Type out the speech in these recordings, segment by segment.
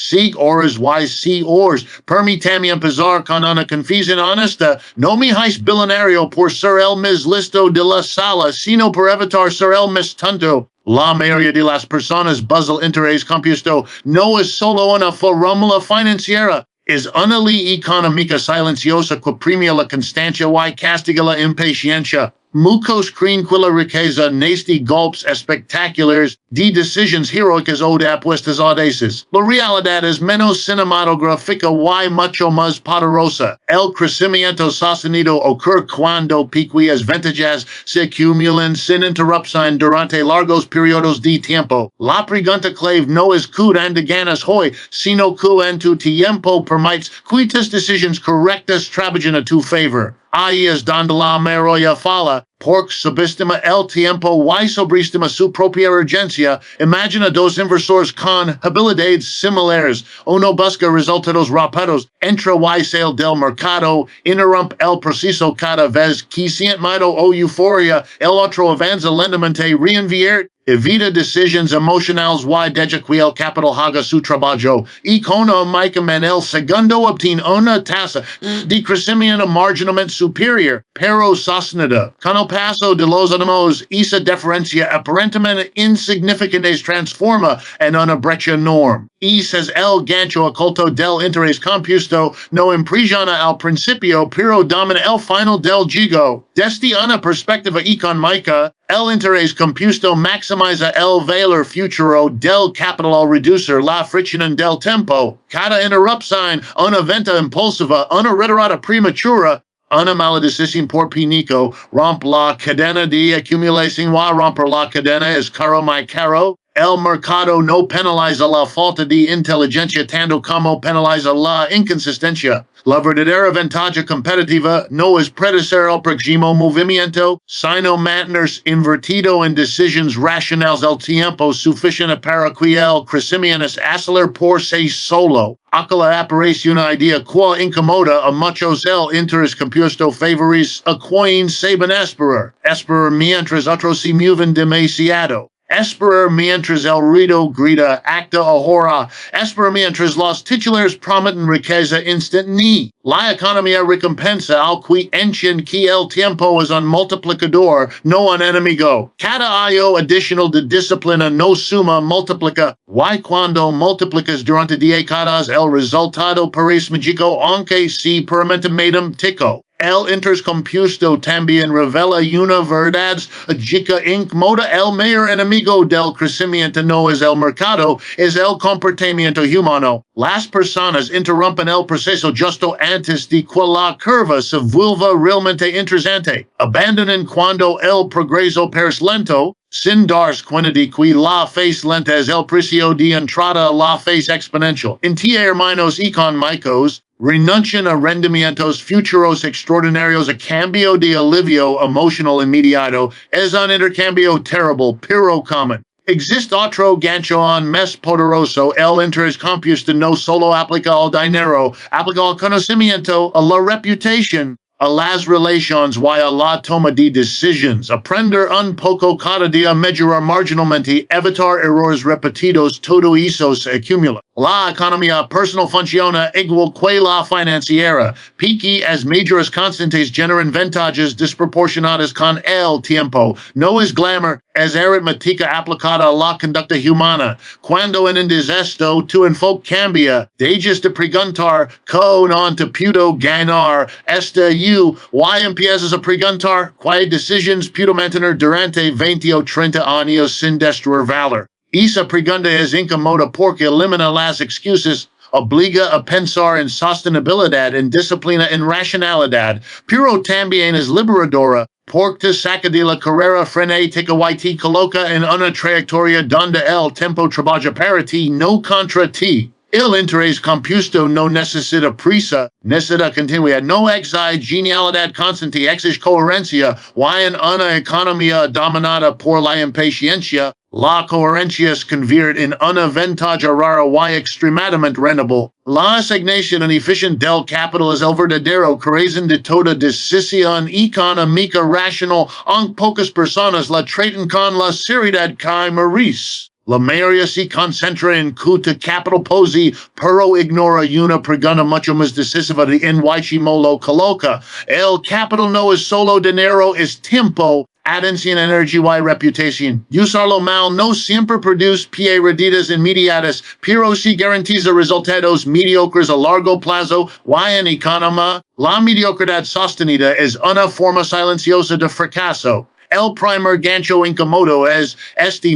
Sig horas y si ors, permi también empezar con una confesión honesta, no me hais billonario por ser el mis listo de la sala, sino por evitar ser el mis tonto. La mayoría de las personas buscan interés compuesto no es solo una fórmula financiera, es una ley económica silenciosa que premia la constancia y castiga la impaciencia. Muchos creen que la riqueza neste golpes espectaculares de decisiones heroicas o de apuestas audaces. La realidad es menos cinematográfica y mucho más poderosa. El crecimiento sostenido ocurre cuando pequeñas ventajas se acumulan sin interrupción durante largos periodos de tiempo. La pregunta clave no es cuánto ganas hoy, sino cuánto tiempo permites que tus decisiones correctas trabajen a tu favor. Ahí es donde la mayoría falla, porque subestima el tiempo y sobreestima su propia urgencia. Imagina dos inversores con habilidades similares. Uno busca resultados rápidos, entra y sale del mercado, interrumpe el proceso cada vez que siente miedo o euforia. El otro avanza lentamente, reinvierte, evita decisiones emocionales y deja que el capital haga su trabajo. Económicamente el segundo obtiene una tasa de crecimiento marginalmente superior, pero sostenida. Con el paso de los años, esa diferencia aparentemente insignificante se transforma en una brecha enorme. Ese es el gancho oculto del interés compuesto, no impresiona al principio, pero domina el final del juego. Desde una perspectiva económica, el interés compuesto maximiza el valor futuro del capital al reducir la fricción del tiempo. Cada interrupción, una venta impulsiva, una retirada prematura, una mala decisión por pánico, rompe la cadena de acumulación y romper la cadena es caro muy caro. El mercado no penaliza la falta de inteligencia tanto como penaliza la inconsistencia. La verdadera ventaja competitiva no es predecir el próximo movimiento, sino mantenerse invertido en decisiones racionales el tiempo suficiente para que el crecimiento es acelerar por sí solo. Aquella aparece una idea que incomoda a muchos el interés compuesto favoriza a quien saben esperar. Esperar mientras otros se mueven demasiado. Esperar mientras el ruido grita acta ahora. Esperar mientras los titulares prometen riqueza instantánea. La economía recompensa al que entiende que el tiempo es un multiplicador, no un enemigo. Cada año adicional de disciplina no suma, multiplica. Y cuando multiplicas durante décadas, el resultado parece mágico aunque si permite tico. El interés compuesto también revela una verdad chica incomoda. El mayor enemigo del crecimiento no es el mercado, es el comportamiento humano. Las personas interrumpen el proceso justo antes de que la curva se vuelva realmente interesante. Abandonan cuando el progreso parece lento, sin darse cuenta de que la fase lenta es el precio de entrada a la fase exponencial. En términos económicos, renuncian a rendimientos futuros extraordinarios a cambio de alivio emocional inmediato. Es un intercambio terrible, pero común. Existe otro gancho aún más poderoso. El interés compuesto no solo aplica al dinero, aplica al conocimiento, a la reputación, a las relaciones y a la toma de decisiones. Aprender un poco cada día, mejorar marginalmente, evitar errores repetidos, todo eso se acumula. La economía personal funciona igual que la financiera. Pequeñas mayores constantes generan ventajas desproporcionadas con el tiempo. No es glamour, es aritmética aplicada a la conducta humana. Cuando en un desastre tu enfoque cambia, dejas de preguntar con te puedo ganar y empiezas a preguntar qué decisiones puedo mantener durante 20 o 30 años sin destruir valor. Esa pregunta es incómoda porque elimina las excusas, obliga a pensar en sostenibilidad, en disciplina, en racionalidad, pero también es liberadora porque te saca de la carrera frenética y te coloca en una trayectoria donde el tiempo trabaja para ti, no contra ti. El interés compuesto no necesita prisa, necesita continuidad, no exige genialidad constante, exige coherencia, y en una economía dominada por la impaciencia, la coherencia se convierte en una ventaja rara y extremadamente rentable. La asignación ineficiente del capital es el verdadero corazón de toda decisión económica racional, aunque pocas personas la tratan con la seriedad que merece. La mayoría se concentra en cuta capital posi, pero ignora una pregunta mucho más decisiva de en mo lo coloca. El capital no es solo dinero, es tiempo, atención, energía y reputación. Usarlo mal no siempre produce pierdidas inmediatas, pero si garantiza resultados mediocres a largo plazo y en economía. La mediocridad sostenida es una forma silenciosa de fracaso. El primer gancho incomodo es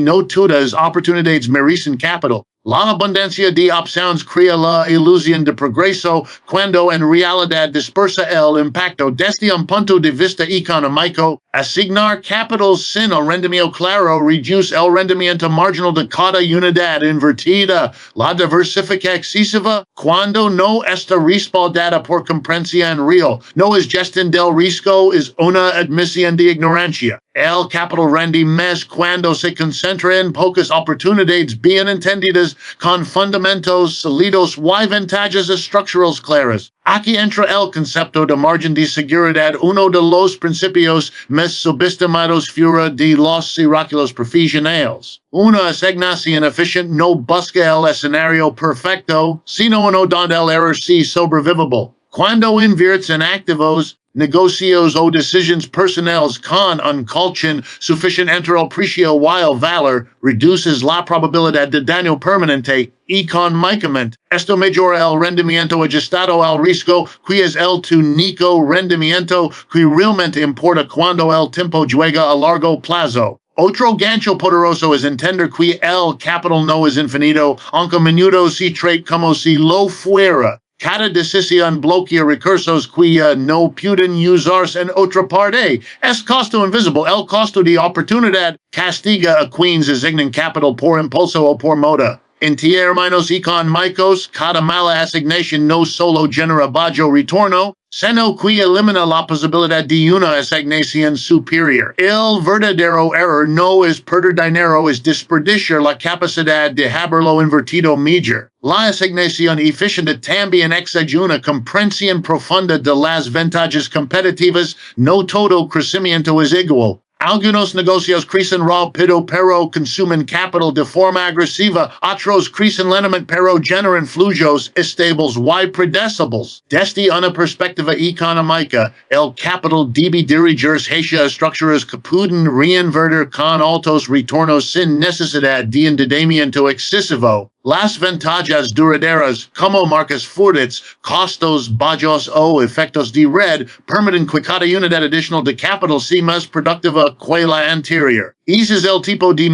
no todas oportunidades merecen capital. La abundancia de opciones crea la ilusión de progreso cuando en realidad dispersa el impacto. Desde un punto de vista económico, asignar capital sin el rendimiento claro reduce el rendimiento marginal de cada unidad invertida. La diversificación excesiva, cuando no está respaldada por comprensión real, no es gestión del riesgo, es una admisión de ignorancia. El capital rende más cuando se concentra en pocas oportunidades bien entendidas con fundamentos sólidos y ventajas estructurales claras. Aquí entra el concepto de margen de seguridad, uno de los principios más subestimados fuera de los círculos profesionales. Una asignación eficiente no busca el escenario perfecto, sino uno donde el error sea sobrevivible. Cuando inviertes en activos, negocios o decisiones personales con un colchón suficiente entre el precio y el valor, reduces la probabilidad de daño permanente económicamente. Esto mejora el rendimiento ajustado al riesgo, que es el único rendimiento que realmente importa cuando el tiempo juega a largo plazo. Otro gancho poderoso es entender que el capital no es infinito, aunque a menudo se trata como si lo fuera. Cada decisión bloquea recursos que no pueden usarse en otra parte. Es costo invisible. El costo de oportunidad castiga a quienes asignan capital por impulso o por moda. En términos económicos, cada mala asignación no solo genera bajo retorno, sino que elimina la posibilidad de una asignación superior. El verdadero error no es perder dinero, es desperdiciar la capacidad de haberlo invertido mejor. La asignación eficiente también exige una comprensión profunda de las ventajas competitivas. No todo crecimiento es igual. Algunos negocios crecen rápido pero consumen capital de forma agresiva, otros crecen lentamente pero generan flujos estables y predecibles. Desde una perspectiva económica, el capital debe dirigirse hacia estructuras que pueden reinvertir con altos retornos sin necesidad de endeudamiento excesivo. Las ventajas duraderas, como marcas fuertes, costos bajos o efectos de red, permiten que cada unidad adicional de capital sea más productiva que la anterior. Ese es el tipo de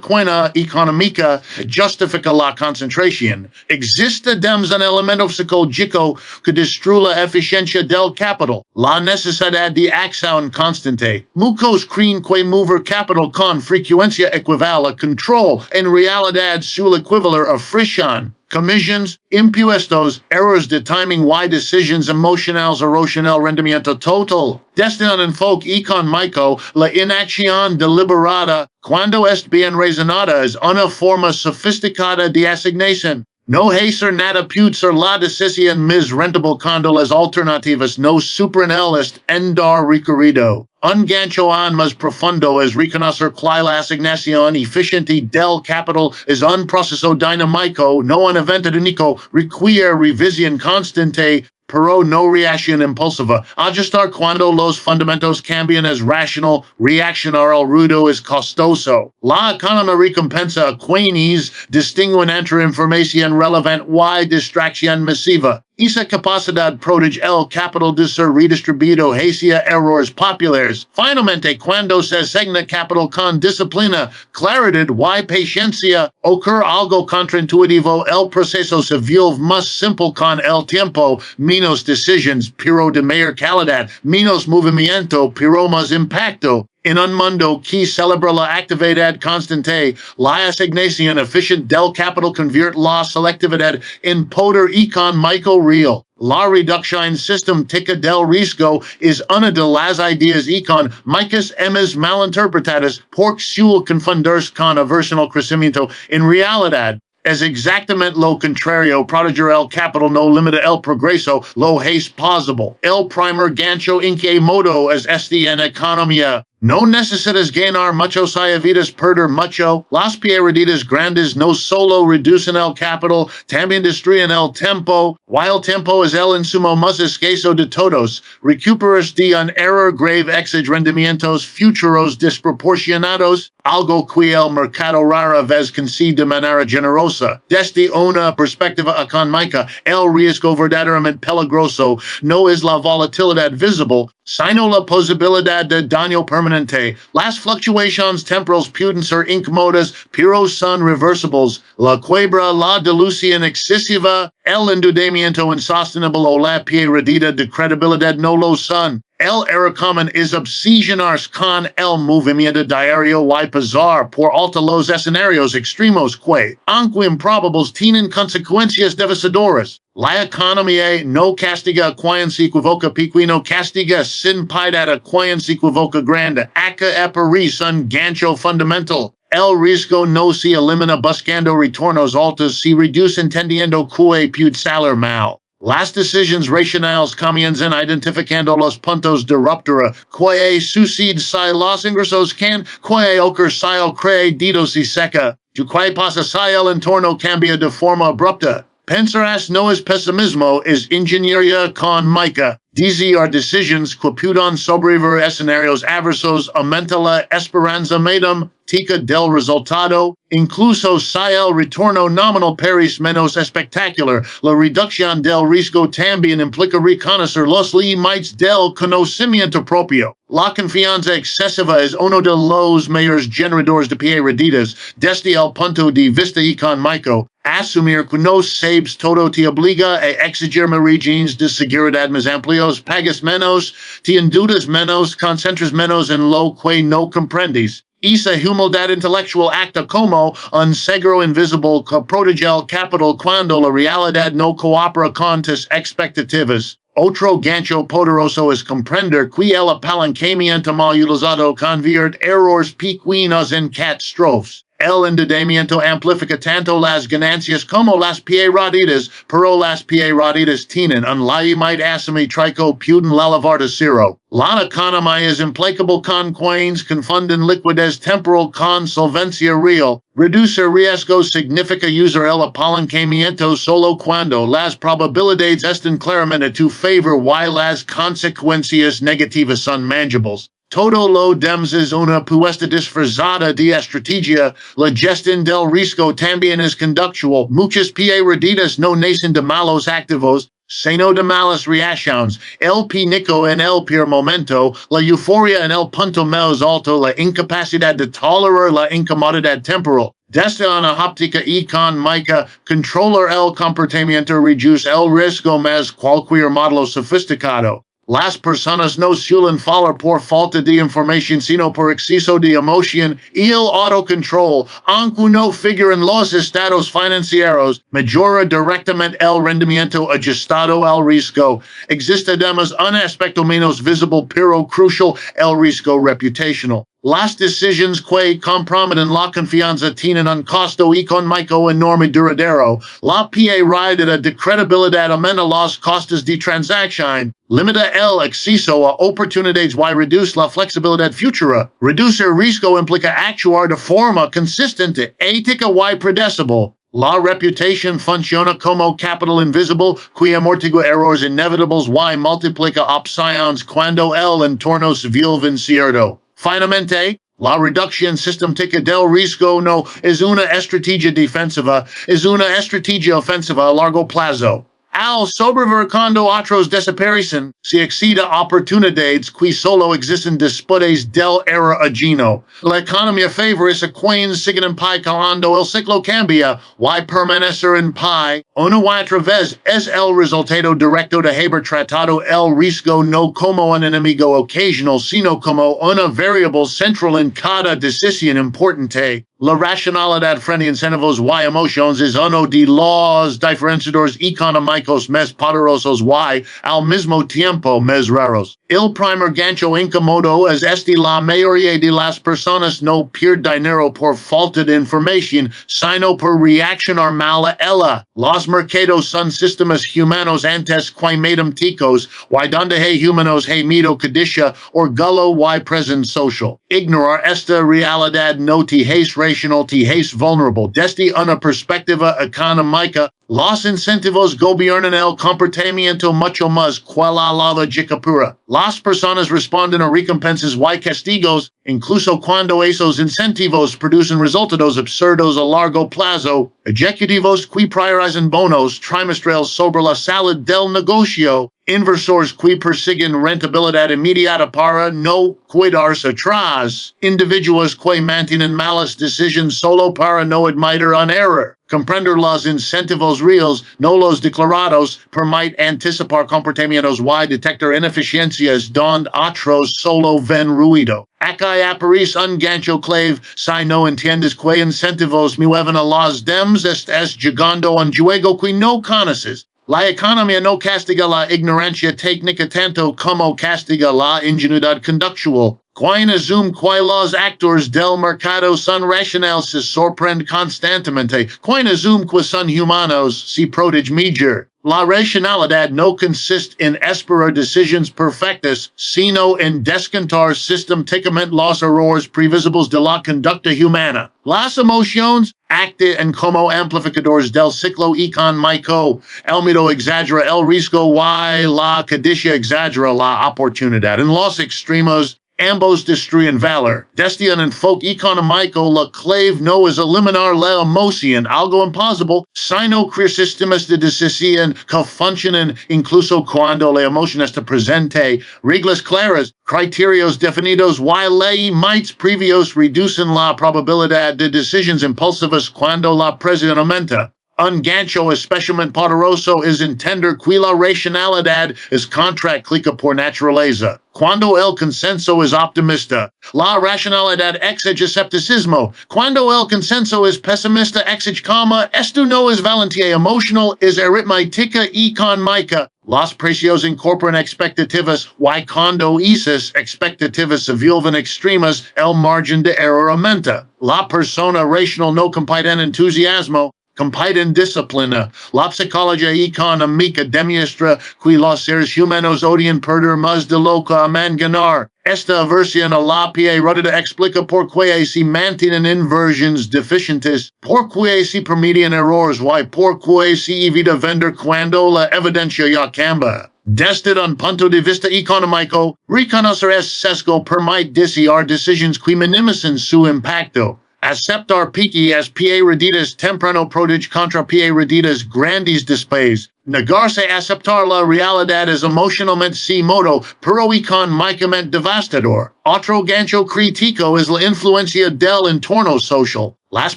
cuenta económica justifica la concentración. Existe además un elemento psicológico que destruye la eficiencia del capital, la necesidad de acción constante. Muchos creen que mover capital con frecuencia equivale a control. En realidad, su equivalente a fricción. Comisiones, impuestos, errors de timing y decisiones emocionales erosion el rendimiento total. Desde un enfoque económico, la inacción deliberada, cuando es bien razonada, es una forma sofisticada de asignación. No hacer nada puede ser la decisión más rentable cuando las alternativas no superan el en dar recorrido. Un gancho aún más profundo es reconocer que la asignación eficiente del capital es un proceso dinámico, no un evento único, requiere revisión constante, pero no reacción impulsiva. Ajustar cuando los fundamentos cambian es racional, reaccionar al ruido es costoso. La economía recompensa a quienes distinguen entre información relevante y distracción masiva. Esa capacidad protege el capital de ser redistribuido hacia errores populares. Finalmente, cuando se asigna capital con disciplina, claridad y paciencia, ocurre algo contraintuitivo. El proceso se vuelve más simple con el tiempo, menos decisiones, pero de mayor calidad, menos movimiento, pero más impacto. En un mundo que celebra la actividad constante, la asignación eficiente del capital convierte la selectividad en poder económico real. La reducción sistemática del riesgo es una de las ideas económicas más malinterpretadas por suele confundirse con aversión al crecimiento. En realidad, es exactamente lo contrario. Proteger el capital no limita el progreso, lo hace posible. El primer gancho en que modo es en economía. No necesitas ganar mucho si evitas perder mucho. Las pierdidas grandes no solo reducen el capital, también destruyen el tiempo. While tiempo es el insumo más escaso de todos, recuperas de un error grave exige rendimientos futuros desproporcionados, algo que el mercado rara vez concede de manera generosa. Desde una perspectiva económica, el riesgo verdaderamente peligroso no es la volatilidad visible, sino la posibilidad de daño permanente. Las fluctuaciones temporales pueden ser incómodas, pero son reversibles. La quiebra, la dilución excesiva, el endeudamiento insostenible o la pérdida de credibilidad no lo son. El error común es obsesionarse con el movimiento diario y pasar por alto los escenarios extremos que, aunque improbables, tienen consecuencias devastadoras. La economía no castiga a quien se equivoca pequeño, castiga sin piedad a quien se equivoca grande. Acá es un gancho fundamental. El riesgo no se elimina buscando retornos altos, se reduce entendiendo que puede salir mal. Las decisiones racionales comienzan identificando los puntos de ruptura que suceden si los ingresos can que ocurrir si el crédito se seca, que pasa si el entorno cambia de forma abrupta. Pensarás no es pesimismo, es ingeniería económica. These are decisions que pueden sobrevivir escenarios adversos, aumenta la esperanza matemática del resultado, incluso si el retorno nominal parece menos espectacular. La reducción del riesgo también implica reconocer los límites del conocimiento propio. La confianza excesiva es uno de los mayores generadores de pérdidas desde el punto de vista económico. Asumir que no sabes todo te obliga a exigir margines de seguridad más amplios, pagas menos, te endeudas menos, concentras menos en lo que no comprendes. Esa humildad intelectual acta como un seguro invisible que protege el capital cuando la realidad no coopera con tus expectativas. Otro gancho poderoso es comprender que el apalancamiento mal utilizado convierte errores pequeños en catástrofes. El endeudamiento amplifica tanto las ganancias como las pérdidas, pero las pérdidas tienen un límite asimétrico pueden elevar de cero. La economía es implacable con quienes confunden liquidez temporal con solvencia real. Reducir riesgos significa usar el apalancamiento solo cuando las probabilidades están claramente a tu favor y las consecuencias negativas son manageables. Todo lo demás es una apuesta disfrazada de estrategia. La gestión del riesgo también es conductual. Muchas pérdidas no nacen de malos activos, sino de malas reacciones. El pánico en el peor momento, la euforia en el punto más alto, la incapacidad de tolerar la incomodidad temporal. Desde una óptica económica, controlar el comportamiento reduce el riesgo más cualquier modelo sofisticado. Las personas no suelen fallar por falta de información, sino por exceso de emoción y el autocontrol, aunque no figura en los estados financieros, mejora directamente el rendimiento ajustado al riesgo. Existe además un aspecto menos visible pero crucial, el riesgo reputacional. Las decisiones que comprometen la confianza tienen un costo económico enorme duradero. La pérdida de credibilidad aumenta los costos de transacción, limita el acceso a oportunidades y reduce la flexibilidad futura. Reducir riesgo implica actuar de forma consistente, ética y predecible. La reputación funciona como capital invisible que amortigua errores inevitables y multiplica opciones cuando el entorno se vuelve incierto. Finalmente, la reducción sistemática del riesgo no es una estrategia defensiva, es una estrategia ofensiva a largo plazo. Al sobrevivir cuando otros desaparecen, se exceda oportunidades que solo existen después del error ajeno. La economía favorece a quienes siguen en pie cuando el ciclo cambia, y permanecer en pie, una y otra vez, es el resultado directo de haber tratado el riesgo no como un enemigo ocasional, sino como una variable central en cada decisión importante. La racionalidad frente incentivos y emociones es uno de los diferenciadores económicos más poderosos y, al mismo tiempo, más raros. El primer gancho incómodo es la mayoría de las personas no pierde dinero por falta de información, sino por reaccionar mal a ella. Los mercados son sistemas humanos antes que matemáticos, y donde hay humanos hay miedo codicia, orgullo y presión social. Ignorar esta realidad no te hace racional, te hace vulnerable. Desde una perspectiva económica, los incentivos gobiernan el comportamiento mucho más que la lógica pura. Las personas responden a recompensas y castigos, incluso cuando esos incentivos producen resultados absurdos a largo plazo. Ejecutivos que priorizan bonos trimestrales sobre la salud del negocio, inversores que persiguen rentabilidad inmediata para no quedarse atrás, individuos que mantienen malas decisiones solo para no admitir un error. Comprender los incentivos reales, no los declarados, permite anticipar comportamientos y detectar ineficiencias donde otros solo ven ruido. Acá aparece un gancho clave, si no entiendes que incentivos mueven a los demás, estás llegando a un juego que no conoces. La economía no castiga la ignorancia técnica tanto como castiga la ingenuidad conductual. Quien asume que los actores del mercado son racionales se sorprende constantemente. Quien asume que son humanos se protege mejor. La racionalidad no consiste en esperar decisiones perfectas, sino en descontar sistemáticamente los errores previsibles de la conducta humana. Las emociones actúan como amplificadores del ciclo económico. El miedo exagera el riesgo y la codicia exagera la oportunidad. En los extremos, ambos destruyen valor. Desde un enfoque económico, la clave no es eliminar la emoción, algo imposible, sino crear sistemas de decisión que funcionen incluso cuando la emoción está presente. Reglas claras, criterios definidos y límites previos reducen la probabilidad de decisiones impulsivas cuando la presión aumenta. Un gancho especialmente poderoso es entender que la racionalidad es contracíclica por naturaleza. Cuando el consenso es optimista, la racionalidad exige escepticismo. Cuando el consenso es pesimista, exige calma. Esto no es valentía emocional, es aritmética económica. Los precios incorporan expectativas y cuando esas expectativas se vuelven extremas, el margen de error aumenta. La persona racional no compite en entusiasmo, compite en disciplina. La psicología económica demuestra que los seres humanos odian perder más de lo que aman ganar. Esta aversión a la pérdida explica por qué se mantienen inversiones deficientes, por qué se permiten errores y por qué se evita vender cuando la evidencia ya cambia. Desde un punto de vista económico, reconocer ese sesgo permite desear decisiones que minimizan su impacto. Aceptar pequeñas pierdidas temprano protege contra pierdidas grandes después. Negarse a aceptar la realidad es emocionalmente sí modo, pero económicamente devastador. Otro gancho crítico es la influencia del entorno social. Las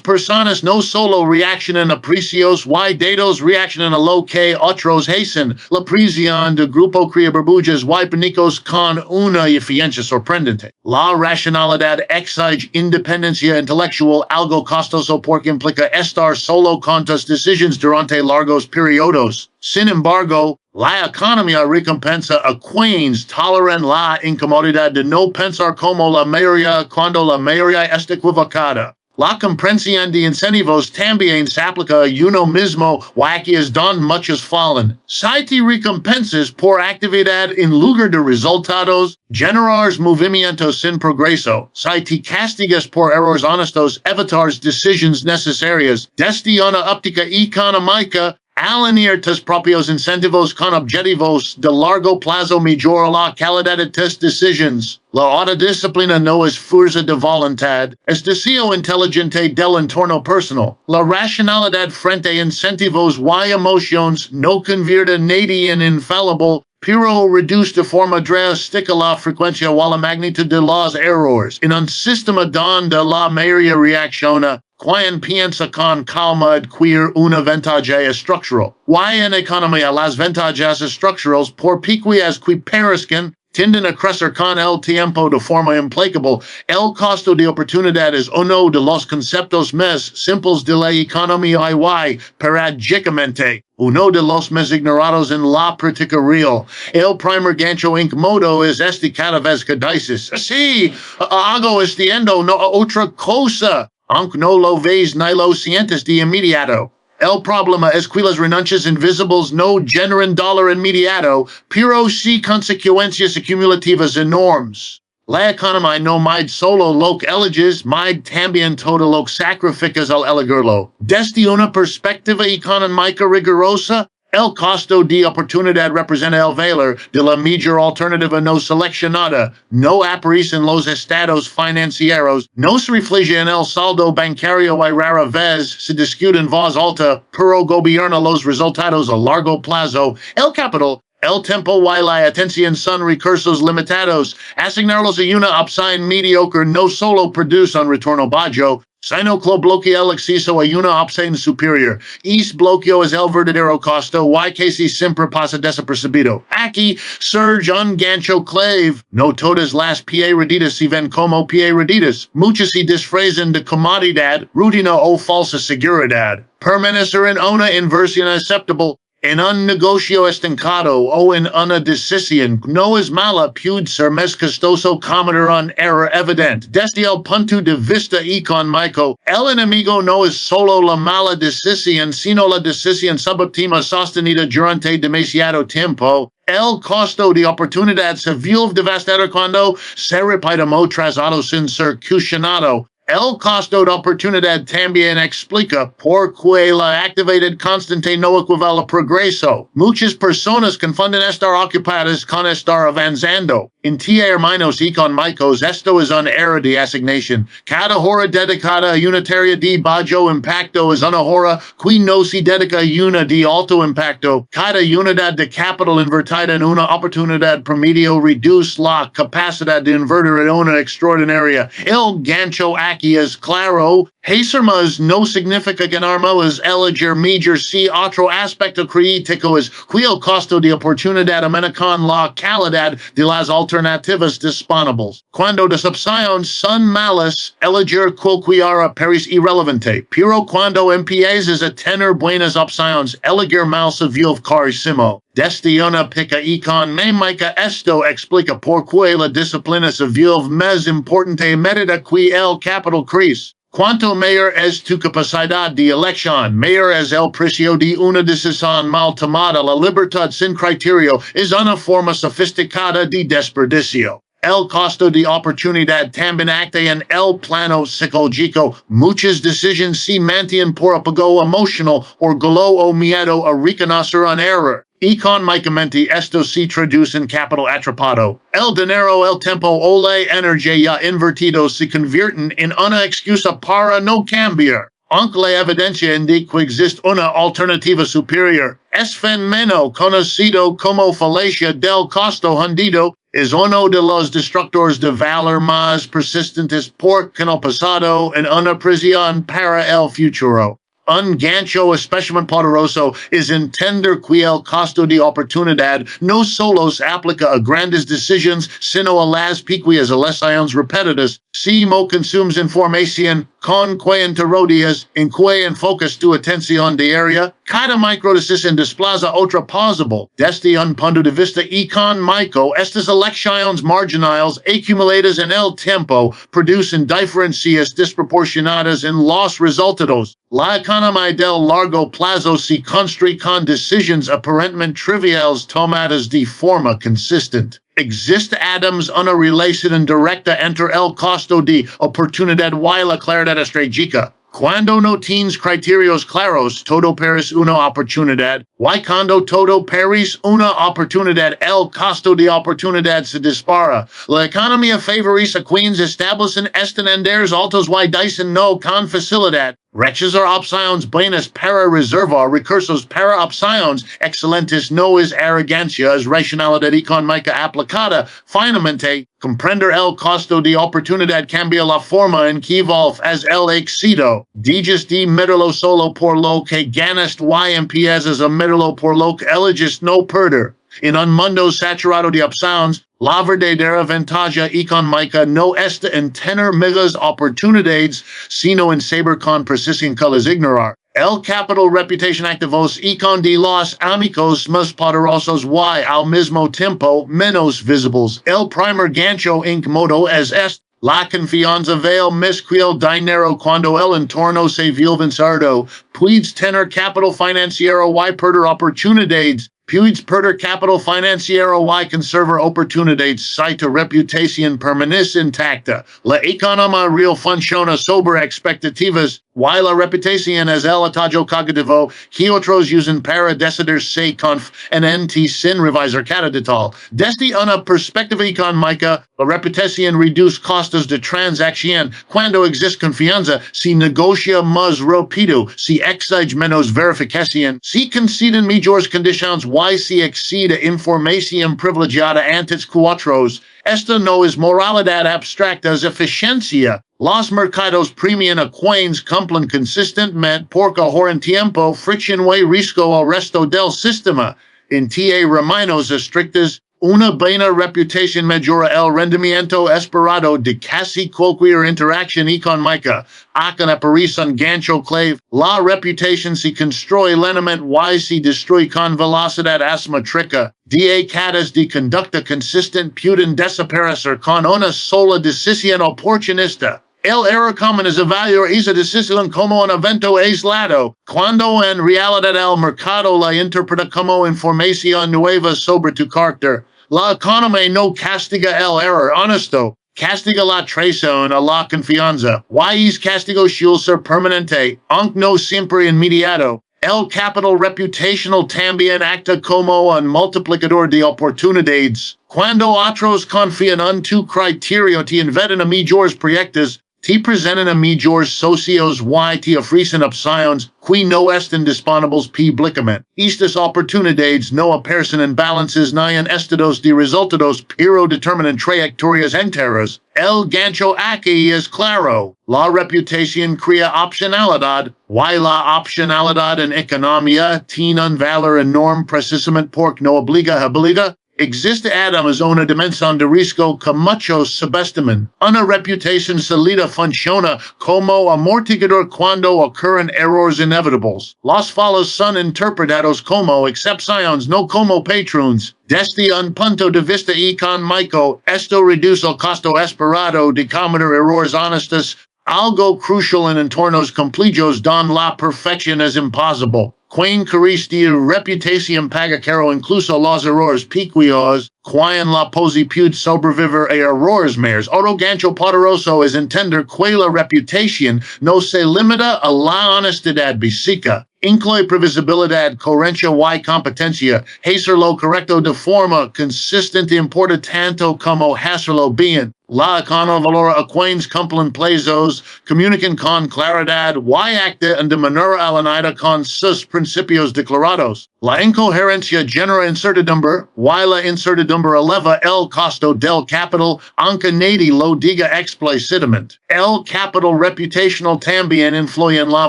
personas no solo reaccionan a precios y datos, reaccionan a lo que otros hacen. La presión de grupo crea burbujas y pánicos con una eficiencia sorprendente. La racionalidad exige independencia intelectual, algo costoso porque implica estar solo con tus decisiones durante largos periodos. Sin embargo, la economía recompensa a quienes toleran la incomodidad de no pensar como la mayoría cuando la mayoría está equivocada. La comprensión de incentivos también se aplica a uno mismo, y aquí es donde muchos fallan. Si te recompensas por actividad en lugar de resultados, generas movimientos sin progreso. Si te castigas por errores honestos, evitas decisiones necesarias. Desde una óptica económica, alinear tus propios incentivos con objetivos de largo plazo mejora la calidad de tus decisiones. La autodisciplina no es fuerza de voluntad, es deseo inteligente del entorno personal. La racionalidad frente a incentivos y emociones no convierte a nadie en infalible, pero reduce de forma drástica la frecuencia o la magnitud de los errores. En un sistema donde la mayoría reacciona, quien piensa con calma adquiere una ventaja estructural. Y en economía las ventajas estructurales por pequeñas que parezcan tienden a crecer con el tiempo de forma implacable. El costo de oportunidad es uno de los conceptos más simples de la economía y, paradójicamente, uno de los más ignorados en la práctica real. El primer gancho incómodo es este cada vez que dices, sí, hago entiendo no otra cosa, aunque no lo ves ni lo sientes de inmediato. El problema es que las renuncias invisibles no generan dolor inmediato, pero sí consecuencias acumulativas enormes. La economía no mide solo lo que eliges, mide también todo lo que sacrificas al elegirlo. Desde una perspectiva económica rigurosa, el costo de oportunidad representa el valor de la mejor alternativa no seleccionada, no aparece en los estados financieros, no se refleja en el saldo bancario y rara vez se discute en voz alta, pero gobierna los resultados a largo plazo. El capital, el tiempo y la atención son recursos limitados. Asignarlos a una opción mediocre no solo produce un retorno bajo, sino que bloquea el acceso a una opción superior. Este bloqueo es el verdadero costo y casi siempre pasa desapercibido. Aquí surge un gancho clave. No todas las pierdidas se ven como pierdidas. Muchas se disfrazan de comodidad, rutina o falsa seguridad. Permanecer en una inversión aceptable en un negocio estancado o en una decisión no es mala, puede ser más costoso cometer un error evidente. Desde el punto de vista económico, el enemigo no es solo la mala decisión, sino la decisión subóptima sostenida durante demasiado tiempo. El costo de oportunidad se vuelve devastador cuando se repite trazado sin ser cuestionado. El costo de oportunidad también explica por qué la actividad constante no equivale a progreso. Muchas personas confunden estar ocupadas con estar avanzando. En términos económicos, esto es un error de asignación. Cada hora dedicada a una tarea de bajo impacto es una hora que no se dedica a una de alto impacto. Cada unidad de capital invertida en una oportunidad promedio reduce la capacidad de invertir en una extraordinaria. El gancho aquí es claro. Hacer más no significa ganar más. Elegir mejor si otro aspecto crítico es que el costo de oportunidad aumenta con la calidad de las alternativas disponibles. Cuando las opciones son malas, elegir cualquiera parece irrelevante. Pero cuando empiezas a tener buenas opciones, elegir mal se vuelve carísimo. Desde una pica económica, esto explica por qué la disciplina se vuelve más importante a medida que el capital crece. Cuanto mayor es tu capacidad de elección, mayor es el precio de una decisión mal tomada. La libertad sin criterio es una forma sofisticada de desperdicio. El costo de oportunidad también acta en el plano psicológico. Muchas decisiones se mantienen por apego emocional o golo o miedo a reconocer un error. Económicamente, esto se traduce en capital atrapado. El dinero, el tiempo o la energía invertidos se convierten en una excusa para no cambiar. Aunque la evidencia indica que existe una alternativa superior, es fenómeno conocido como falacia del costo hundido. Es uno de los destructores de valor más persistentes porque en el pasado en una prisión para el futuro. Un gancho especialmente poderoso es entender que el costo de oportunidad no solo se aplica a grandes decisiones, sino a las pequeñas elecciones repetidas. Si no consumes información con que te rodeas, en que enfocas tu atención diaria, cada microdecisión desplaza otra posible. Desde un punto de vista económico, estas elecciones marginales acumuladas en el tiempo producen diferencias desproporcionadas en los resultados. La economía del largo plazo se construye con decisiones aparentemente triviales tomadas de forma consistente. Existe además una relación indirecta entre el costo de oportunidad y la claridad estratégica. Cuando no tienes criterios claros, todo parece una oportunidad. Y cuando todo parece una oportunidad, el costo de oportunidad se dispara. La economía favorece a quienes establecen estándares altos y dicen no con facilidad. Rechazar opciones buenas para reservar recursos para opciones excelentes no es arrogancia, es racionalidad económica aplicada. Finalmente, comprender el costo de oportunidad cambia la forma en que evolve es el éxito. Dejas de medirlo solo por lo que ganas y empiezas a medirlo por lo que eliges no perder. In un mundo saturado de opciones, la verdadera ventaja económica no está en tener miles oportunidades, sino en saber con precisión que las ignorar. El capital reputación activos y con de los amigos más poderosos y al mismo tiempo menos visibles. El primer gancho incómodo es este. La confianza vale más que el dinero cuando el entorno se vuelve incierto. Puedes tener capital financiero y perder oportunidades. Puedes perder capital financiero y conservar oportunidades si tu reputación permanece intacta. La economía real funciona sobre expectativas, y la reputación es el estado cognitivo que otros usan para decidirse confiantemente sin revisar cada detalle. Desde una perspectiva económica, la reputación reduce costos de transacción. Cuando existe confianza, se negocia más rápido, se exige menos verificación, se conceden mejores condiciones y se excede información privilegiada antes que otros. Esto no es moralidad abstracta, es eficiencia. Los mercados premian a quienes cumplen consistentemente porque ahorran tiempo, fricción y riesgo al resto del sistema. En términos estrictos, una buena reputación mejora el rendimiento esperado de casi cualquier interacción económica. Acá aparece un gancho clave. La reputación se construye lentamente y se destruye con velocidad asimétrica. Décadas de conducta consistente pueden desaparecer con una sola decisión oportunista. El error común es evaluar esa decisión como un evento aislado, cuando en realidad el mercado la interpreta como información nueva sobre tu carácter. La economía no castiga el error honesto, castiga la traición a la confianza. Y es castigo suele ser permanente, aunque no siempre inmediato. El capital reputacional también acta como un multiplicador de oportunidades. Cuando otros confían en tu criterio te invitan a mejores proyectos, te presentan a mejores socios y te ofrecen opciones que no están disponibles públicamente. Estas oportunidades no aparecen en balances ni en estados de resultados, pero determinan trayectorias enteras. El gancho aquí es claro. La reputación crea opcionalidad, y la opcionalidad en economía tiene un valor enorme precisamente porque no obliga a habilidad. Existe además una dimensión de riesgo que muchos subestiman. Una reputación sólida funciona como amortiguador cuando ocurren errores inevitables. Los fallos son interpretados como excepciones, no como patrones. Desde un punto de vista económico, esto reduce el costo esperado de cometer errores honestos, algo crucial en entornos complejos donde la perfección es imposible. Quien carece de reputación paga caro incluso los errores pequeños, quien la posibilidad sobrevivir a errores mayores. Otro gancho poderoso es entender que la reputación no se limita a la honestidad básica. Incluye previsibilidad, coherencia y competencia. Hacer lo correcto de forma consistente importa tanto como hacerlo bien. La economía valora a quienes cumplen plazos, comunican con claridad y actan de manera alineada con sus principios declarados. La incoherencia genera incertidumbre, y la incertidumbre eleva el costo del capital, aunque nadie lo diga explícitamente. El capital reputacional también influye en la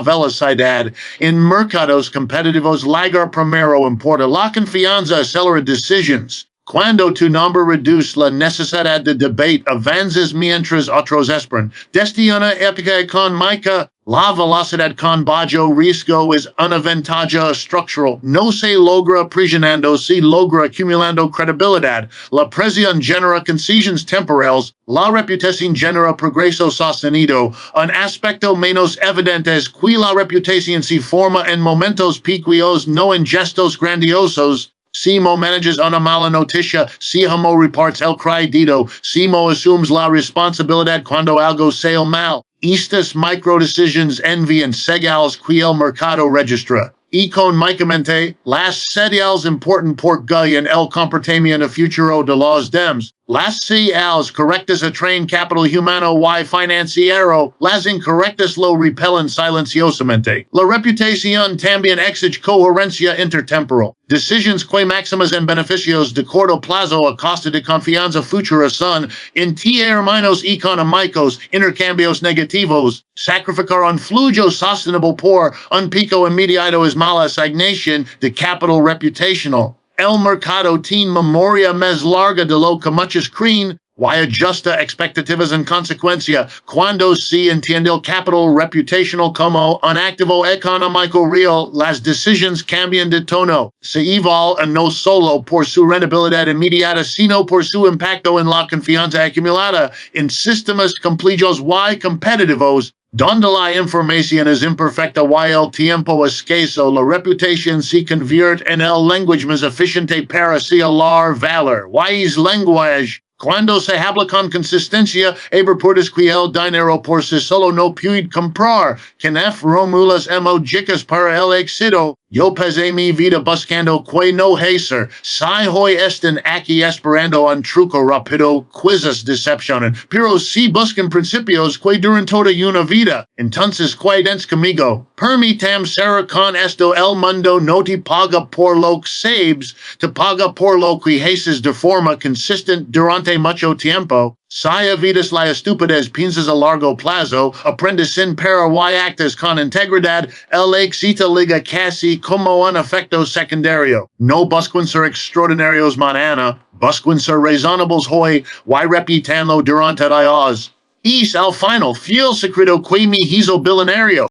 velocidad. En mercados competitivos, llegar primero importa. La confianza acelera decisiones. Cuando tu nombre reduce la necesidad de debate, avanzas mientras otros esperan. Desde una época económica, la velocidad con bajo riesgo es una ventaja estructural. No se logra presionando, se logra acumulando credibilidad. La presión genera concesiones temporales. La reputación genera progreso sostenido. Un aspecto menos evidente es que la reputación se forma en momentos pequeños, no en gestos grandiosos. Simo manages una mala noticia, Simo reparts el crédito, Simo asumes la responsabilidad cuando algo sale mal. Estas microdecisions envían señales que el mercado registra. Económicamente, las señales importan porque en el comportamiento futuro de los demás. Las señales correctas atraen capital humano y financiero, las incorrectas lo repelen silenciosamente. La reputación también exige coherencia intertemporal. Decisions que maximizan beneficios de corto plazo a costa de confianza futura son, en términos económicos, intercambios negativos. Sacrificar un flujo sostenible por un pico inmediato es mala asignación de capital reputacional. el mercado tiene memoria más larga de lo que muchos creen, y ajusta expectativas en consecuencia cuando se entiende el capital reputational como un activo económico real. Las decisiones cambian de tono, se evalúan no solo por su rentabilidad inmediata, sino por su impacto en la confianza acumulada en sistemas complejos y competitivos. Donde la información es imperfecta y el tiempo escaso, la reputación se convierte en el lenguaje más eficiente para sealar valor. Y es lenguaje. Cuando se habla con consistencia, reportes que el dinero por sí solo no puede comprar, que formulas emojicas para el éxito. Yo pasé mi vida buscando que no hacer. Si hoy están aquí esperando un truco rápido, quizás decepcionan. Pero si buscan principios que duran toda una vida, entonces quédense conmigo. Permítanme ser con esto, el mundo no te paga por lo que sabes, te paga por lo que haces de forma consistente durante mucho tiempo. Si evitas la estupidez, piensas a largo plazo, aprendes sin para y actas con integridad, el éxito liga casi como un efecto secundario. No busquen ser extraordinarios mañana, busquen ser razonables hoy, y repitanlo durante días. Es al final fiel secreto que me hizo billonario.